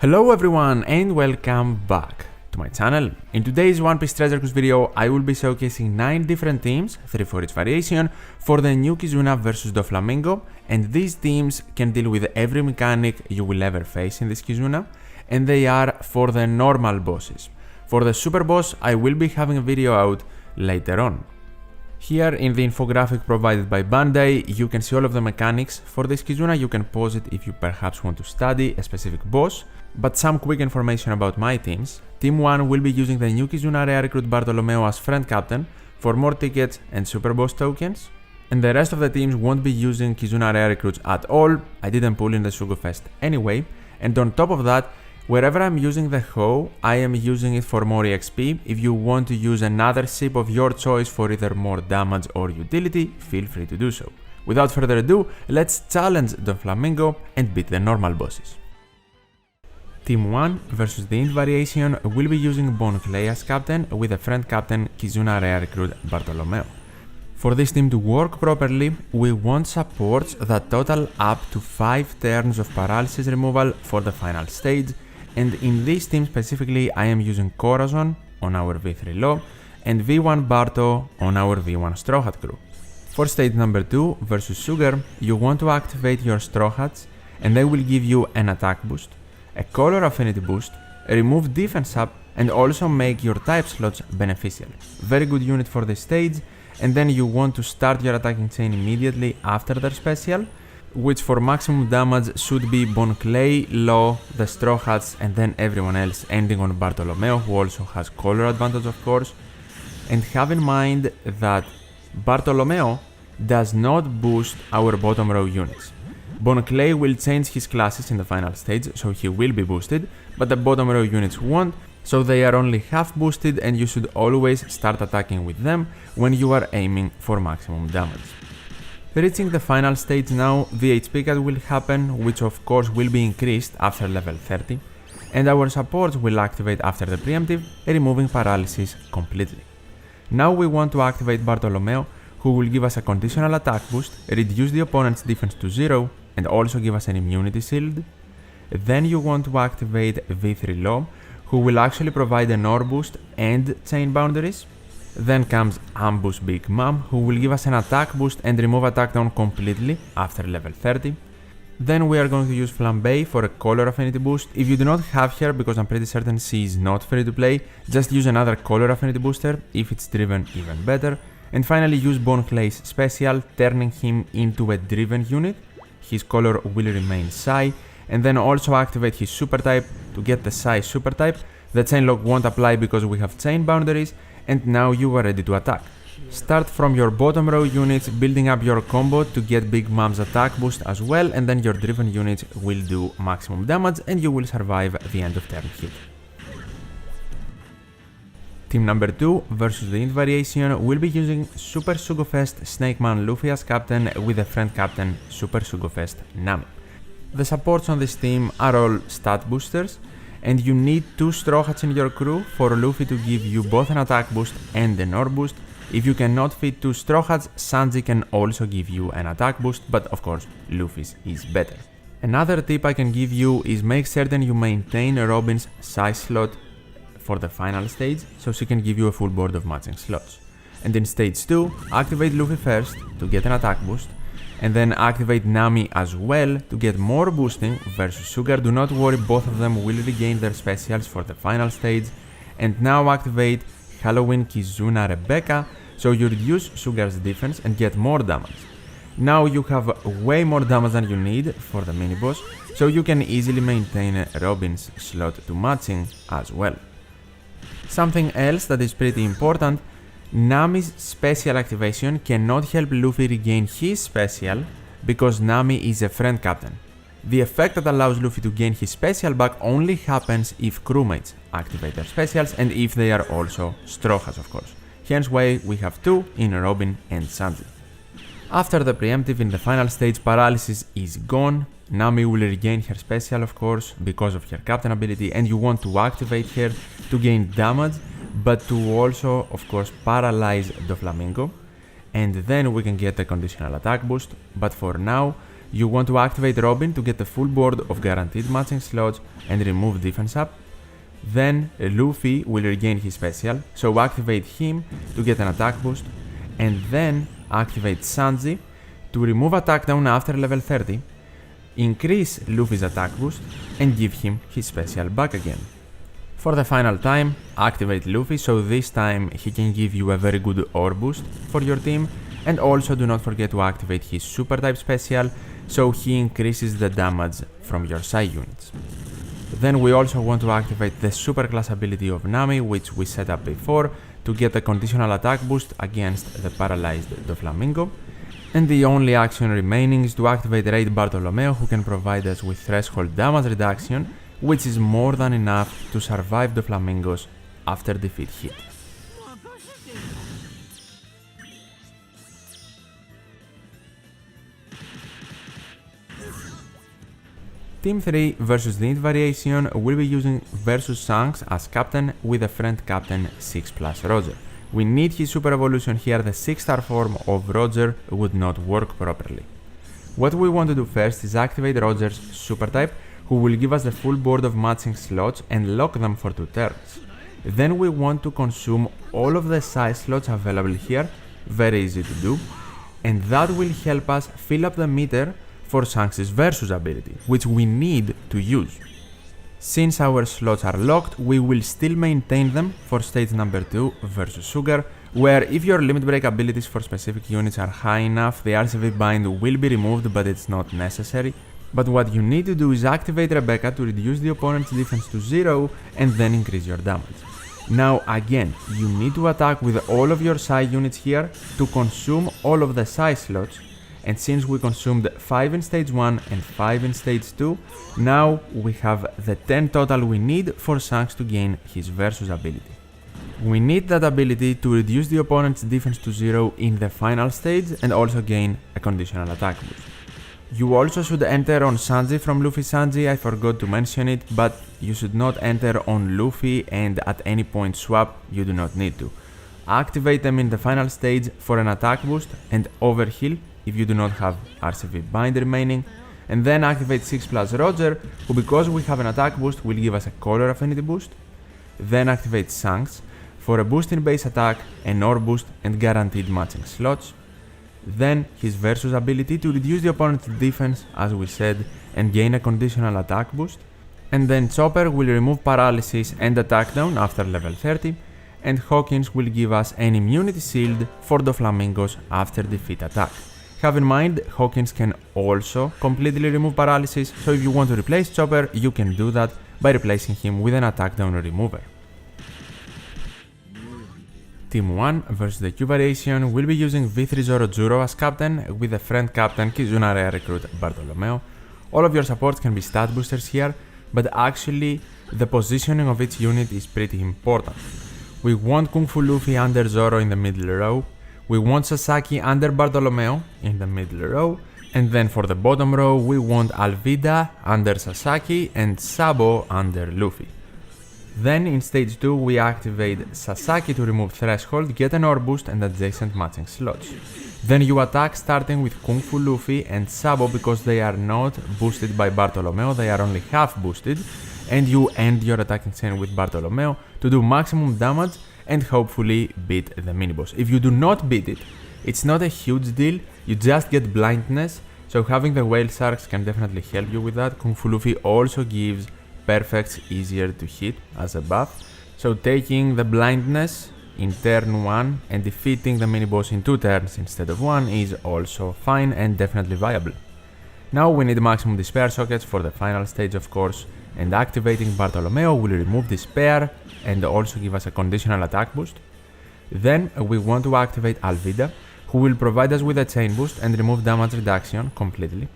Hello everyone and welcome back to my channel. In today's One Piece Treasure Cruise video, I will be showcasing 9 different teams, 3 for each variation, for the new Kizuna vs Doflamingo, and these teams can deal with every mechanic you will ever face in this Kizuna, and they are for the normal bosses. For the super boss, I will be having a video out later on. Here in the infographic provided by Bandai, you can see all of the mechanics for this Kizuna. You can pause it if you perhaps want to study a specific boss. But some quick information about my teams. Team 1 will be using the new Kizuna area recruit Bartolomeo as friend captain for more tickets and super boss tokens. And the rest of the teams won't be using Kizuna area recruits at all. I didn't pull in the Sugo Fest anyway. And on top of that, wherever I'm using the hoe, I am using it for more EXP. If you want to use another ship of your choice for either more damage or utility, feel free to do so. Without further ado, let's challenge Doflamingo and beat the normal bosses. Team 1 versus the INT variation will be using Bone Clay as captain with a friend captain Kizuna area recruit Bartolomeo. For this team to work properly, we want supports that total up to 5 turns of paralysis removal for the final stage, and in this team specifically I am using Corazon on our V3 Law and V1 Barto on our V1 Straw Hat crew. For stage number 2 versus Sugar, you want to activate your Straw Hats and they will give you an attack boost, a color affinity boost, remove defense up, and also make your type slots beneficial. Very good unit for this stage, and then you want to start your attacking chain immediately after their special, which for maximum damage should be Bone Clay, Law, the Straw Hats, and then everyone else, ending on Bartolomeo, who also has color advantage of course. And have in mind that Bartolomeo does not boost our bottom row units. Bone Clay will change his classes in the final stage, so he will be boosted, but the bottom row units won't, so they are only half boosted and you should always start attacking with them when you are aiming for maximum damage. Reaching the final stage now, the HP cut will happen, which of course will be increased after level 30, and our supports will activate after the preemptive, removing paralysis completely. Now we want to activate Bartolomeo, who will give us a conditional attack boost, reduce the opponent's defense to 0, and also give us an immunity shield. Then you want to activate V3 Law, who will actually provide an ore boost and chain boundaries. Then comes Ambush Big Mom, who will give us an attack boost and remove attack down completely after level 30. Then we are going to use Flambe for a color affinity boost. If you do not have her, because I'm pretty certain she is not free to play, just use another color affinity booster, if it's driven even better. And finally use Bone Clay's special, turning him into a driven unit. His color will remain Psi, and then also activate his super type to get the Psi super type. The chain lock won't apply because we have chain boundaries, and now you are ready to attack. Start from your bottom row units, building up your combo to get Big Mom's attack boost as well, and then your driven units will do maximum damage and you will survive the end of turn hit. Team number 2 versus the INT variation will be using Super Sugo Fest Snakeman Luffy as captain with a friend captain Super Sugo Fest Nami. The supports on this team are all stat boosters, and you need 2 Straw Hats in your crew for Luffy to give you both an attack boost and an ore boost. If you cannot fit 2 Straw Hats, Sanji can also give you an attack boost, but of course Luffy's is better. Another tip I can give you is make certain you maintain Robin's size slot for the final stage, so she can give you a full board of matching slots. And in stage 2, activate Luffy first to get an attack boost, and then activate Nami as well to get more boosting versus Sugar. Do not worry, both of them will regain their specials for the final stage. And now activate Halloween Kizuna Rebecca, so you reduce Sugar's defense and get more damage. Now you have way more damage than you need for the mini boss, so you can easily maintain Robin's slot to matching as well. Something else that is pretty important, Nami's special activation cannot help Luffy regain his special because Nami is a friend captain. The effect that allows Luffy to gain his special back only happens if crewmates activate their specials and if they are also Straw Hats of course. Hence why we have 2 in Robin and Sanji. After the preemptive in the final stage, paralysis is gone. Nami will regain her special of course because of her captain ability, and you want to activate her to gain damage, but to also of course paralyze Doflamingo, and then we can get a conditional attack boost. But for now, you want to activate Robin to get the full board of guaranteed matching slots and remove defense up. Then Luffy will regain his special, so activate him to get an attack boost, and then activate Sanji to remove attack down after level 30, increase Luffy's attack boost, and give him his special back again. For the final time, activate Luffy, so this time he can give you a very good ore boost for your team, and also do not forget to activate his super type special, so he increases the damage from your side units. Then we also want to activate the super class ability of Nami, which we set up before, to get a conditional attack boost against the paralyzed Doflamingo. And the only action remaining is to activate Raid Bartolomeo, who can provide us with threshold damage reduction, which is more than enough to survive the Flamingos after defeat hit. Team 3 versus the INT variation will be using versus Shanks as captain with a friend captain 6+ Roger. We need his super evolution here, the 6-star form of Roger would not work properly. What we want to do first is activate Roger's super type, who will give us the full board of matching slots and lock them for 2 turns. Then we want to consume all of the side slots available here, very easy to do, and that will help us fill up the meter for Shanks' versus ability, which we need to use. Since our slots are locked, we will still maintain them for stage number 2 versus Sugar, where if your limit break abilities for specific units are high enough, the RCV bind will be removed, but it's not necessary. But what you need to do is activate Rebecca to reduce the opponent's defense to 0 and then increase your damage. Now again, you need to attack with all of your side units here to consume all of the side slots, and since we consumed 5 in stage 1 and 5 in stage 2, now we have the 10 total we need for Shanks to gain his versus ability. We need that ability to reduce the opponent's defense to 0 in the final stage and also gain a conditional attack boost. You also should enter on Sanji from Luffy Sanji, I forgot to mention it, but you should not enter on Luffy and at any point swap, you do not need to. Activate them in the final stage for an attack boost and overheal if you do not have RCV bind remaining, and then activate 6+ Roger, who because we have an attack boost will give us a color affinity boost. Then activate Shanks for a boost in base attack, an ore boost and guaranteed matching slots. Then his versus ability to reduce the opponent's defense as we said and gain a conditional attack boost. And then Chopper will remove paralysis and attack down after level 30, and Hawkins will give us an immunity shield for Doflamingos after defeat attack. Have in mind, Hawkins can also completely remove paralysis, so if you want to replace Chopper, you can do that by replacing him with an attack down remover. Team 1 versus the Q variation will be using V3 Zoro as captain with the friend captain Kizuna rare recruit Bartolomeo. All of your supports can be stat boosters here, but actually the positioning of each unit is pretty important. We want Kung Fu Luffy under Zoro in the middle row, we want Sasaki under Bartolomeo in the middle row, and then for the bottom row we want Alvida under Sasaki and Sabo under Luffy. Then in stage 2 we activate Sasaki to remove threshold, get an ore boost and adjacent matching slots. Then you attack starting with Kung Fu Luffy and Sabo because they are not boosted by Bartolomeo, they are only half boosted, and you end your attacking chain with Bartolomeo to do maximum damage and hopefully beat the miniboss. If you do not beat it, it's not a huge deal, you just get blindness, so having the whale sharks can definitely help you with that. Kung Fu Luffy also gives perfects easier to hit as a buff, so taking the blindness in turn 1 and defeating the miniboss in 2 turns instead of 1 is also fine and definitely viable. Now we need maximum despair sockets for the final stage of course, and activating Bartolomeo will remove despair and also give us a conditional attack boost. Then we want to activate Alvida, who will provide us with a chain boost and remove damage reduction completely.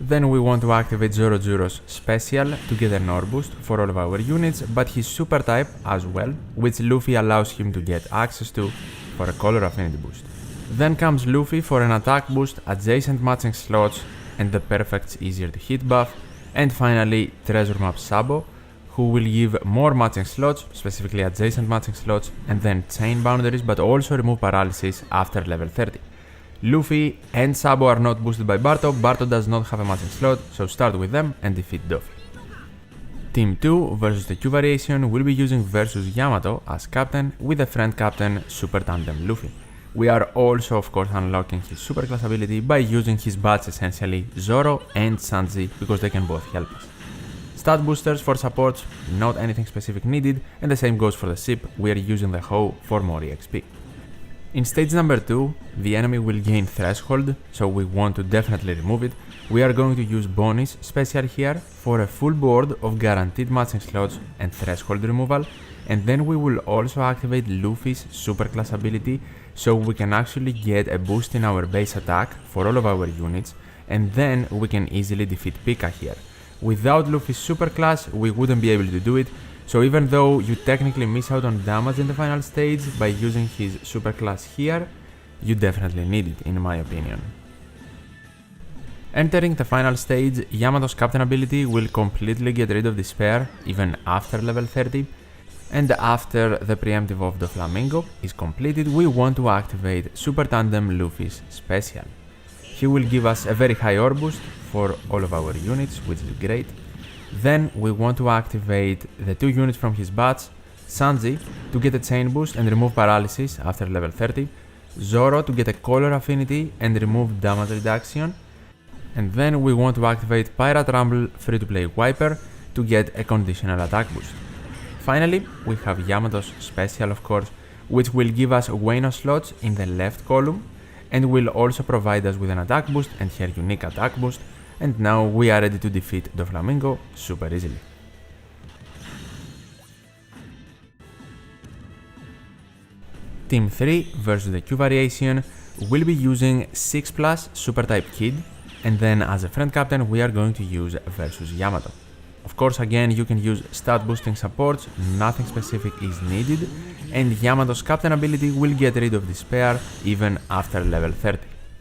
Then we want to activate Zoro's special to get an ore boost for all of our units, but his super type as well, which Luffy allows him to get access to for a color affinity boost. Then comes Luffy for an attack boost, adjacent matching slots and the perfects easier to hit buff, and finally Treasure Map Sabo, who will give more matching slots, specifically adjacent matching slots, and then chain boundaries, but also remove paralysis after level 30. Luffy and Sabo are not boosted by Barto. Barto does not have a matching slot, so start with them and defeat Doffy. Team 2 versus the Q variation will be using versus Yamato as captain with the friend captain Super Tandem Luffy. We are also of course unlocking his superclass ability by using his bats essentially Zoro and Sanji because they can both help us. Stat boosters for supports, not anything specific needed, and the same goes for the ship, we are using the Hoe for more EXP. In stage number 2, the enemy will gain threshold, so we want to definitely remove it. We are going to use bonus special here for a full board of guaranteed matching slots and threshold removal, and then we will also activate Luffy's superclass ability so we can actually get a boost in our base attack for all of our units, and then we can easily defeat Pika here. Without Luffy's superclass, we wouldn't be able to do it. So even though you technically miss out on damage in the final stage by using his superclass here, you definitely need it in my opinion. Entering the final stage, Yamato's captain ability will completely get rid of despair even after level 30, and after the preemptive of Doflamingo is completed, we want to activate Super Tandem Luffy's special. He will give us a very high ore boost for all of our units, which is great. Then we want to activate the 2 units from his bats, Sanji to get a chain boost and remove paralysis after level 30, Zoro to get a color affinity and remove damage reduction, and then we want to activate Pirate Rumble free-to-play wiper to get a conditional attack boost. Finally, we have Yamato's special of course, which will give us Wano slots in the left column and will also provide us with an attack boost and her unique attack boost. And now we are ready to defeat Doflamingo super easily. Team 3 versus the Q variation will be using 6+ super type Kid, and then as a friend captain we are going to use versus Yamato. Of course again you can use stat boosting supports, nothing specific is needed, and Yamato's captain ability will get rid of despair even after level 30.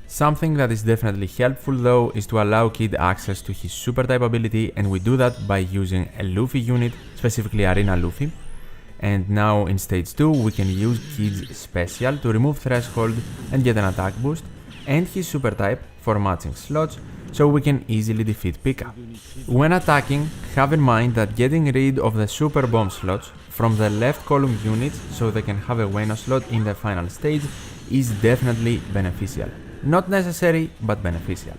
Something that is definitely helpful though is to allow Kid access to his super type ability, and we do that by using a Luffy unit, specifically Arena Luffy. And now in stage 2 we can use Kid's special to remove threshold and get an attack boost, and his super type for matching slots so we can easily defeat Pika. When attacking, have in mind that getting rid of the super bomb slots from the left column units so they can have a Wano slot in the final stage is definitely beneficial. Not necessary, but beneficial.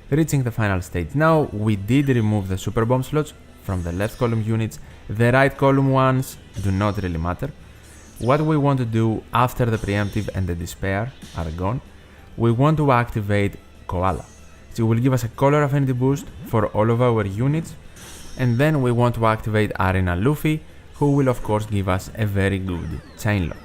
Reaching the final stage now, we did remove the super bomb slots from the left column units, the right column ones do not really matter. What we want to do after the preemptive and the despair are gone, we want to activate Koala. It will give us a color affinity boost for all of our units, and then we want to activate Arena Luffy, who will of course give us a very good chain lock.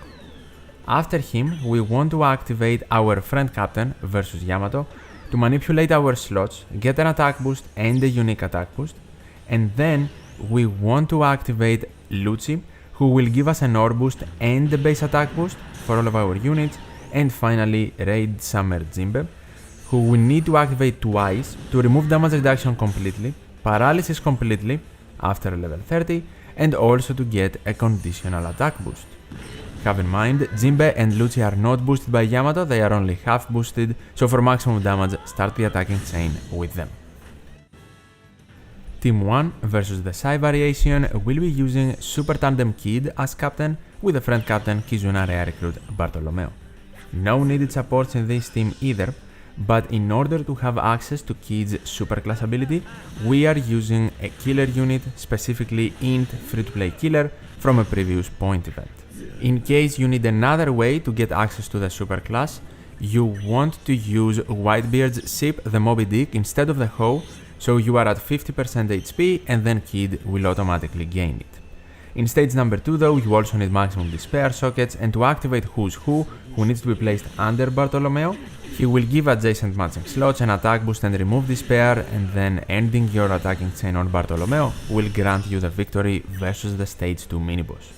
After him, we want to activate our friend captain versus Yamato to manipulate our slots, get an attack boost and a unique attack boost, and then we want to activate Lucci, who will give us an ore boost and a base attack boost for all of our units, and finally Raid Summer Jinbe, who we need to activate twice to remove damage reduction completely, paralysis completely after level 30, and also to get a conditional attack boost. Have in mind, Jinbe and Lucci are not boosted by Yamato, they are only half boosted, so for maximum damage, start the attacking chain with them. Team 1 versus the Psy variation will be using Super Tandem Kid as captain with the friend captain Kizuna Rare Recruit Bartolomeo. No needed supports in this team either, but in order to have access to Kid's superclass ability, we are using a killer unit, specifically INT free-to-play killer from a previous point event. In case you need another way to get access to the superclass, you want to use Whitebeard's ship, the Moby Dick, instead of the Hoe, so you are at 50% HP and then Kid will automatically gain it. In stage number 2 though, you also need maximum despair sockets, and to activate Who's Who needs to be placed under Bartolomeo, he will give adjacent matching slots an attack boost and remove despair, and then ending your attacking chain on Bartolomeo will grant you the victory versus the stage 2 miniboss.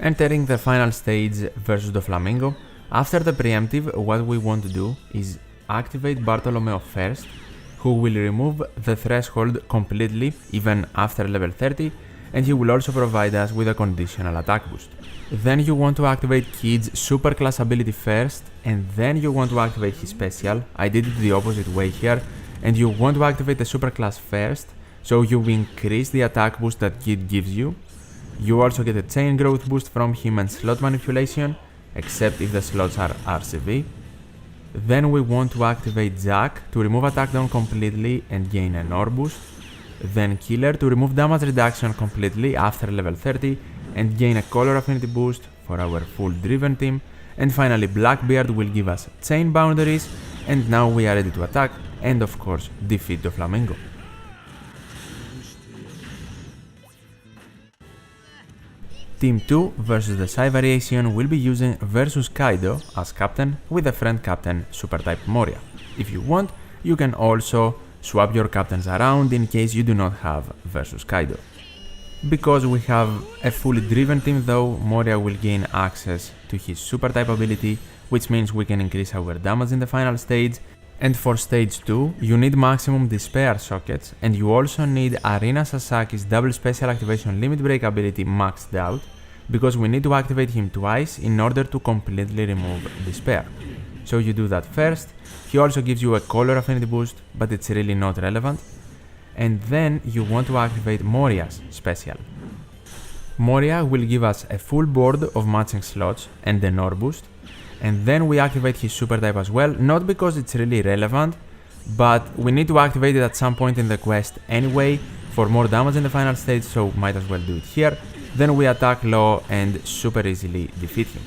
Entering the final stage versus Doflamingo, after the preemptive what we want to do is activate Bartolomeo first, who will remove the threshold completely even after level 30, and he will also provide us with a conditional attack boost. Then you want to activate Kid's superclass ability first, and then you want to activate his special. I did it the opposite way here, and you want to activate the superclass first, so you increase the attack boost that Kid gives you. You also get a chain growth boost from him and slot manipulation, except if the slots are RCV. Then we want to activate Jack to remove attack down completely and gain an ore boost. Then Killer to remove damage reduction completely after level 30 and gain a color affinity boost for our full driven team. And finally Blackbeard will give us chain boundaries, and now we are ready to attack and of course defeat Doflamingo. Team 2 versus the Psy variation will be using versus Kaido as captain with the friend captain super type Moria. If you want, you can also swap your captains around in case you do not have versus Kaido. Because we have a fully driven team though, Moria will gain access to his super type ability, which means we can increase our damage in the final stage. And for stage 2, you need maximum despair sockets, and you also need Arena Sasaki's double special activation limit break ability maxed out, because we need to activate him twice in order to completely remove despair. So you do that first. He also gives you a color affinity boost, but it's really not relevant. And then you want to activate Moria's special. Moria will give us a full board of matching slots and an ore boost. And then we activate his super type as well, not because it's really relevant, but we need to activate it at some point in the quest anyway for more damage in the final stage, so might as well do it here. Then we attack low and super easily defeat him.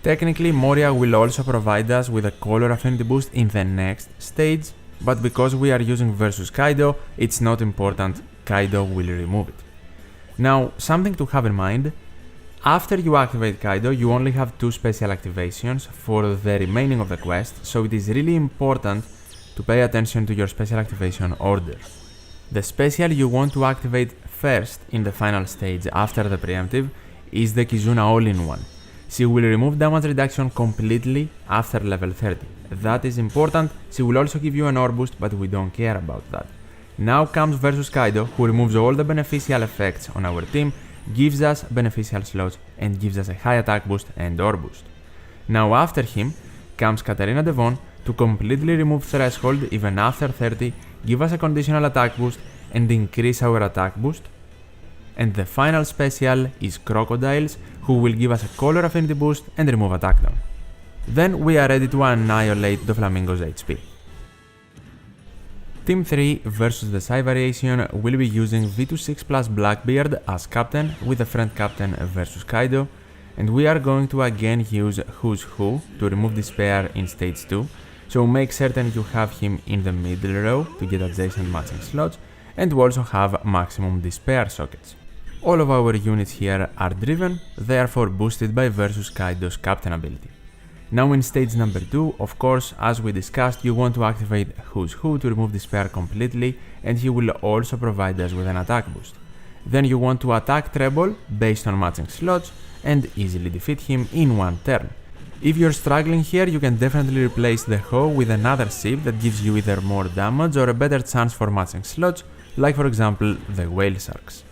Technically, Moria will also provide us with a color affinity boost in the next stage, but because we are using versus Kaido, it's not important, Kaido will remove it. Now, something to have in mind. After you activate Kaido, you only have 2 special activations for the remaining of the quest, so it is really important to pay attention to your special activation order. The special you want to activate first in the final stage after the preemptive is the Kizuna All-in-One. She will remove damage reduction completely after level 30. That is important. She will also give you an ore boost, but we don't care about that. Now comes versus Kaido, who removes all the beneficial effects on our team, gives us beneficial slots and gives us a high attack boost and ore boost. Now after him comes Katarina Devon to completely remove threshold even after 30, give us a conditional attack boost and increase our attack boost. And the final special is Crocodiles, who will give us a color affinity boost and remove attack down. Then we are ready to annihilate Doflamingo's HP. Team 3 versus the Psy variation will be using V26 plus Blackbeard as captain with the friend captain versus Kaido, and we are going to again use Who's Who to remove despair in stage 2, so make certain you have him in the middle row to get adjacent matching slots, and to also have maximum despair sockets. All of our units here are driven, therefore boosted by versus Kaido's captain ability. Now in stage number 2, of course, as we discussed, you want to activate Who's Who to remove despair completely, and he will also provide us with an attack boost. Then you want to attack Treble based on matching slots and easily defeat him in one turn. If you're struggling here, you can definitely replace the Ho with another ship that gives you either more damage or a better chance for matching slots, like for example the Whale Sharks.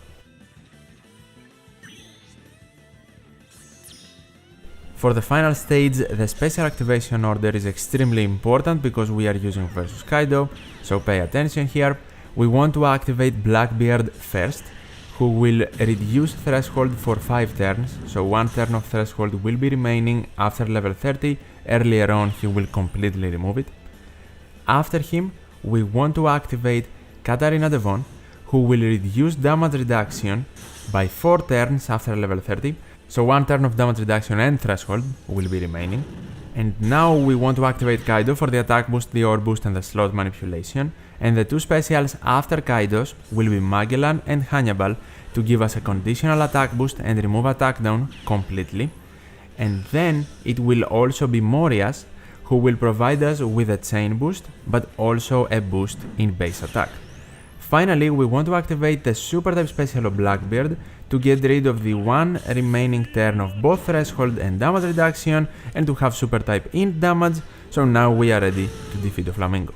For the final stage, the special activation order is extremely important because we are using versus Kaido, so pay attention here. We want to activate Blackbeard first, who will reduce threshold for 5 turns, so 1 turn of threshold will be remaining after level 30, earlier on he will completely remove it. After him, we want to activate Katarina Devon, who will reduce damage reduction by 4 turns after level 30, so 1 turn of damage reduction and threshold will be remaining. And now we want to activate Kaido for the attack boost, the ore boost and the slot manipulation, and the 2 specials after Kaido's will be Magellan and Hannibal to give us a conditional attack boost and remove attack down completely. And then it will also be Moria's, who will provide us with a chain boost, but also a boost in base attack. Finally, we want to activate the super type special of Blackbeard to get rid of the 1 remaining turn of both threshold and damage reduction and to have super type int damage, so now we are ready to defeat Doflamingo.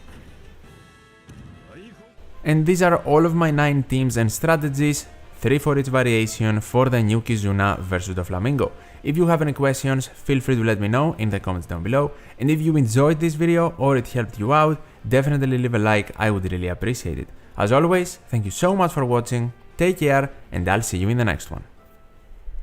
And these are all of my 9 teams and strategies, 3 for each variation for the new Kizuna versus Doflamingo. If you have any questions, feel free to let me know in the comments down below. And if you enjoyed this video or it helped you out, definitely leave a like, I would really appreciate it. As always, thank you so much for watching, take care, and I'll see you in the next one.